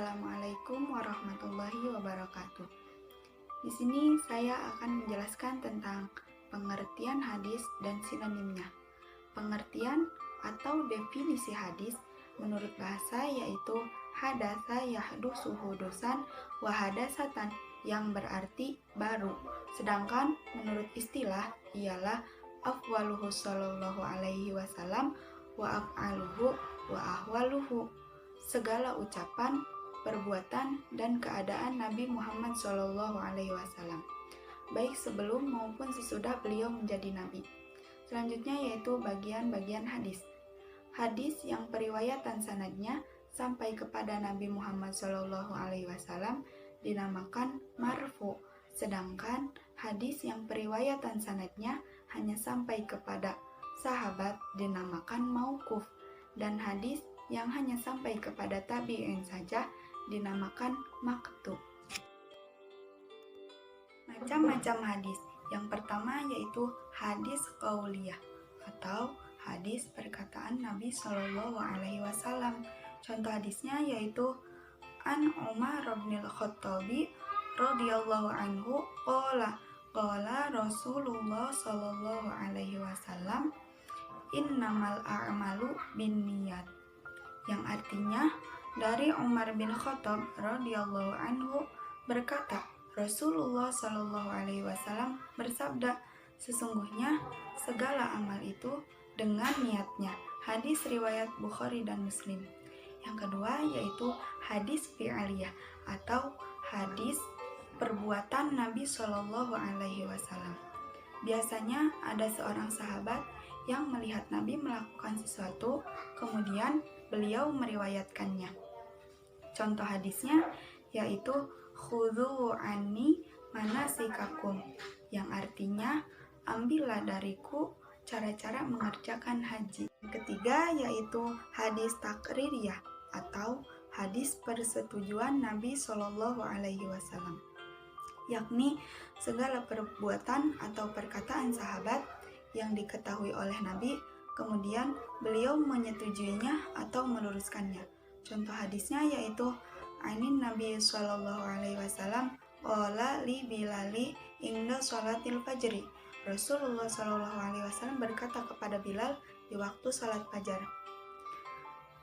Assalamualaikum warahmatullahi wabarakatuh. Di sini saya akan menjelaskan tentang pengertian hadis dan sinonimnya. Pengertian atau definisi hadis menurut bahasa yaitu hadatsa yahdusu hudusan wa hadasatan, yang berarti baru. Sedangkan menurut istilah ialah afwaluhu sallallahu alaihi wasallam wa af'aluhu wa ahwaluhu, segala ucapan, perbuatan, dan keadaan Nabi Muhammad SAW, baik sebelum maupun sesudah beliau menjadi Nabi. Selanjutnya yaitu bagian-bagian hadis. Hadis yang periwayatan sanadnya sampai kepada Nabi Muhammad SAW dinamakan marfu, sedangkan hadis yang periwayatan sanadnya hanya sampai kepada sahabat dinamakan mauquf, dan hadis yang hanya sampai kepada tabi'in saja dinamakan maktub. Macam-macam hadis. Yang pertama yaitu hadis qauliyah atau hadis perkataan Nabi Shallallahu alaihi wasallam. Contoh hadisnya yaitu An Umar bin Khattabi radhiyallahu anhu qala Rasulullah Shallallahu alaihi wasallam innamal a'malu binniyat, yang artinya dari Umar bin Khattab radhiyallahu anhu berkata, Rasulullah Shallallahu alaihi wasallam bersabda, sesungguhnya segala amal itu dengan niatnya. Hadis riwayat Bukhari dan Muslim. Yang kedua yaitu hadis fi'aliyah atau hadis perbuatan Nabi Shallallahu alaihi wasallam. Biasanya ada seorang sahabat yang melihat Nabi melakukan sesuatu, kemudian beliau meriwayatkannya. Contoh hadisnya yaitu khudhu anni manasikakum, yang artinya ambillah dariku cara-cara mengerjakan haji. Ketiga yaitu hadis takririyah atau hadis persetujuan Nabi Shallallahu alaihi wasallam, yakni segala perbuatan atau perkataan sahabat yang diketahui oleh Nabi, kemudian beliau menyetujuinya atau meluruskannya. Contoh hadisnya yaitu Anin Nabi Sallallahu Alaihi Wasallam qala li Bilali inda sholatil fajri. Rasulullah Sallallahu Alaihi Wasallam berkata kepada Bilal di waktu salat fajar,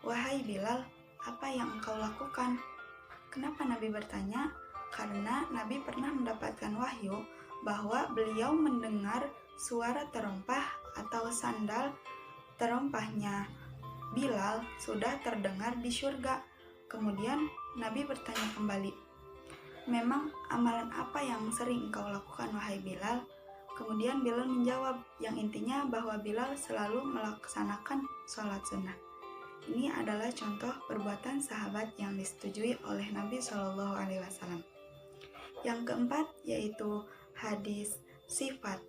wahai Bilal, apa yang engkau lakukan? Kenapa Nabi bertanya? Karena Nabi pernah mendapatkan wahyu bahwa beliau mendengar suara terompah atau sandal terompahnya Bilal sudah terdengar di surga. Kemudian Nabi bertanya kembali, memang amalan apa yang sering engkau lakukan wahai Bilal? Kemudian Bilal menjawab, yang intinya bahwa Bilal selalu melaksanakan sholat sunnah. Ini adalah contoh perbuatan sahabat yang disetujui oleh Nabi Shallallahu alaihi wasallam. Yang keempat yaitu hadis sifat.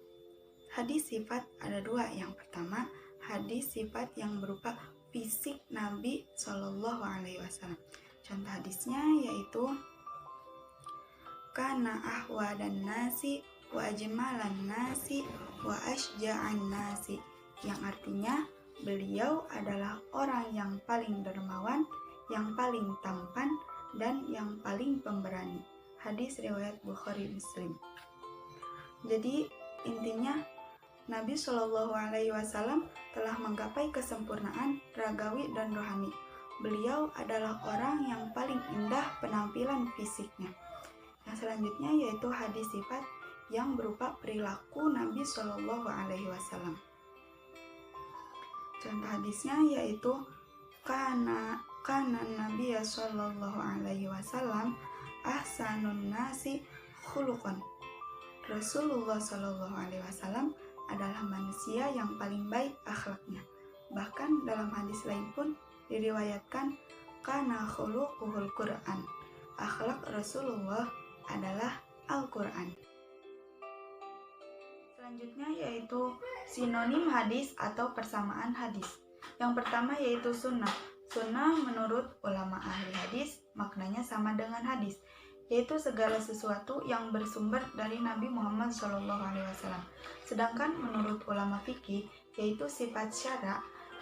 Hadis sifat ada dua. Yang pertama, hadis sifat yang berupa fisik Nabi Shallallahu alaihi wasallam. Contoh hadisnya yaitu kana ahwa dan nasi wa ajmalan nasi wa asja'an nasi, yang artinya beliau adalah orang yang paling dermawan, yang paling tampan, dan yang paling pemberani. Hadis riwayat Bukhari Muslim. Jadi intinya Nabi Shallallahu alaihi wasallam telah menggapai kesempurnaan ragawi dan rohani. Beliau adalah orang yang paling indah penampilan fisiknya. Yang selanjutnya yaitu hadis sifat yang berupa perilaku Nabi Shallallahu alaihi wasallam. Contoh hadisnya yaitu kana Nabi Shallallahu alaihi wasallam ahsanun nasi khuluqan. Rasulullah Shallallahu alaihi wasallam adalah manusia yang paling baik akhlaknya. Bahkan dalam hadis lain pun diriwayatkan kana khuluquhul Quran. Akhlak Rasulullah adalah Al-Quran. Selanjutnya yaitu sinonim hadis atau persamaan hadis. Yang pertama yaitu sunnah. Sunnah menurut ulama ahli hadis maknanya sama dengan hadis, yaitu segala sesuatu yang bersumber dari Nabi Muhammad SAW. Sedangkan menurut ulama fikih yaitu sifat syara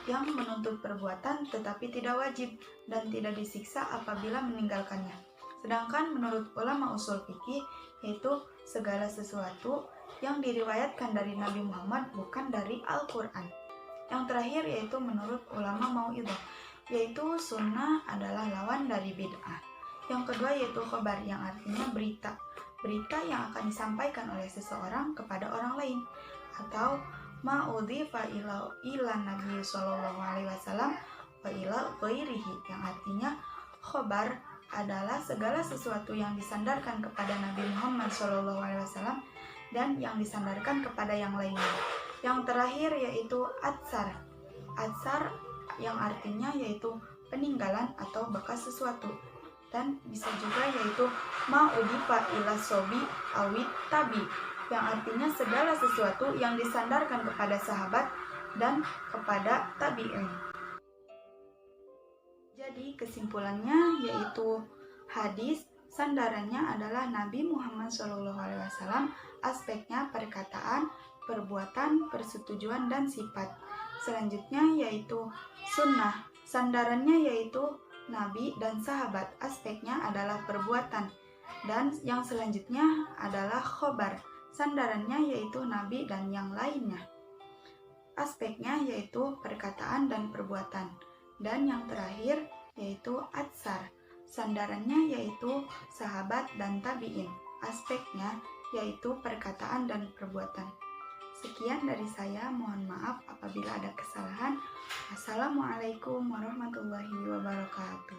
yang menuntut perbuatan tetapi tidak wajib dan tidak disiksa apabila meninggalkannya. Sedangkan menurut ulama usul fikih, yaitu segala sesuatu yang diriwayatkan dari Nabi Muhammad bukan dari Al-Quran. Yang terakhir yaitu menurut ulama mau'idhah, yaitu sunnah adalah lawan dari bid'ah. Yang kedua yaitu khobar, yang artinya berita yang akan disampaikan oleh seseorang kepada orang lain, atau ma'udhifa ila Nabi sallallahu alaihi wasallam wa ila ghairihi, yang artinya khobar adalah segala sesuatu yang disandarkan kepada Nabi Muhammad sallallahu alaihi wasallam dan yang disandarkan kepada yang lainnya. Yang terakhir yaitu atsar yang artinya yaitu peninggalan atau bekas sesuatu, dan bisa juga yaitu ma'udhifa ila sobi awit tabi, yang artinya segala sesuatu yang disandarkan kepada sahabat dan kepada tabi'in. Jadi kesimpulannya yaitu hadis sandarannya adalah Nabi Muhammad SAW, aspeknya perkataan, perbuatan, persetujuan, dan sifat. Selanjutnya yaitu sunnah, sandarannya yaitu Nabi dan sahabat, aspeknya adalah perbuatan. Dan yang selanjutnya adalah khobar, sandarannya yaitu Nabi dan yang lainnya, aspeknya yaitu perkataan dan perbuatan. Dan yang terakhir yaitu atsar, sandarannya yaitu sahabat dan tabi'in, aspeknya yaitu perkataan dan perbuatan. Sekian dari saya, mohon maaf apabila ada kesalahan. Assalamualaikum warahmatullahi wabarakatuh.